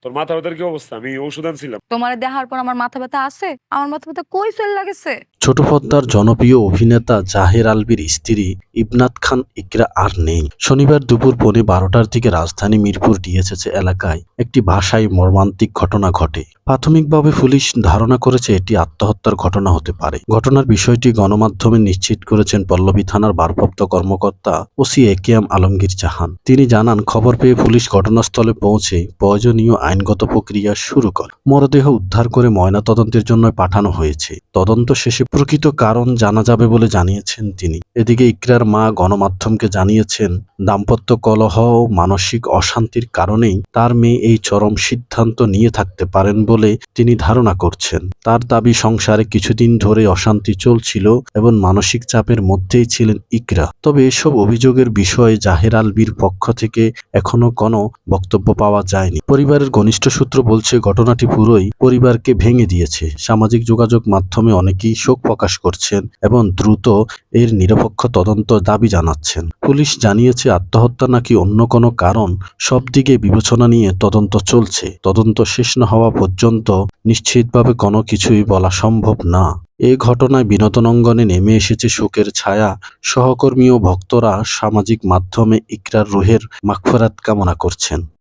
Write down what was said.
তোর মাথা ব্যথার কি অবস্থা? আমি ওষুধ আনছিলাম। তোমার দেখার পর আমার মাথা ব্যথা আছে? আমার মাথা ব্যথা কই চলে লাগেছে? ছোট পর্দার জনপ্রিয় অভিনেতা জাহের আলভীর স্ত্রী ইবনাত খান ইকরা আর নেই। শনিবার দুপুর 12:15টার দিকে রাজধানী মিরপুর ডিএসএস এলাকায় একটি বাসায় মর্মান্তিক ঘটনা ঘটে। প্রাথমিকভাবে পুলিশ ধারণা করেছে এটি আত্মহত্যার ঘটনা হতে পারে। ঘটনার বিষয়টি গণমাধ্যমে নিশ্চিত করেছেন পল্লবী থানার ভারপ্রাপ্ত কর্মকর্তা ওসি একেএম আলমগীর জাহান। তিনি জানান, খবর পেয়ে পুলিশ ঘটনাস্থলে পৌঁছে প্রয়োজনীয় আইনগত প্রক্রিয়া শুরু করে। মরদেহ উদ্ধার করে ময়নাতদন্তের জন্য পাঠানো হয়েছে। তদন্ত শেষে প্রকৃত কারণ জানা যাবে বলে জানিয়েছেন তিনি। এদিকে ইকরার মা গণমাধ্যমকে জানিয়েছেন, দাম্পত্য কলহ ও মানসিক অশান্তির কারণেই তার মেয়ে এই চরম সিদ্ধান্ত নিয়ে থাকতে পারেন বলে তিনি ধারণা করছেন। তার দাবি, সংসারে কিছুদিন ধরে অশান্তি চলছিল এবং মানসিক চাপের মধ্যেই ছিলেন ইকরা। তবে এসব অভিযোগের বিষয়ে জাহের আলভীর পক্ষ থেকে এখনো কোনো বক্তব্য পাওয়া যায়নি। পরিবারের ঘনিষ্ঠ সূত্র বলছে, ঘটনাটি পুরোই পরিবারকে ভেঙে দিয়েছে। সামাজিক যোগাযোগ মাধ্যমে অনেকেই শোক প্রকাশ করছেন এবং দ্রুত এর নিরপেক্ষ তদন্ত দাবি জানাচ্ছেন। পুলিশ জানিয়েছে, আত্মহত্যা নাকি অন্য কোনো কারণ সব দিকে বিবেচনা নিয়ে তদন্ত চলছে। তদন্ত শেষ না হওয়া পর্যন্ত নিশ্চিতভাবে কোনো কিছুই বলা সম্ভব না। এ ঘটনায় বিনোদন অঙ্গনে নেমে এসেছে শোকের ছায়া। সহকর্মী ও ভক্তরা সামাজিক মাধ্যমে ইকরার রুহের মাগফিরাত কামনা করছেন।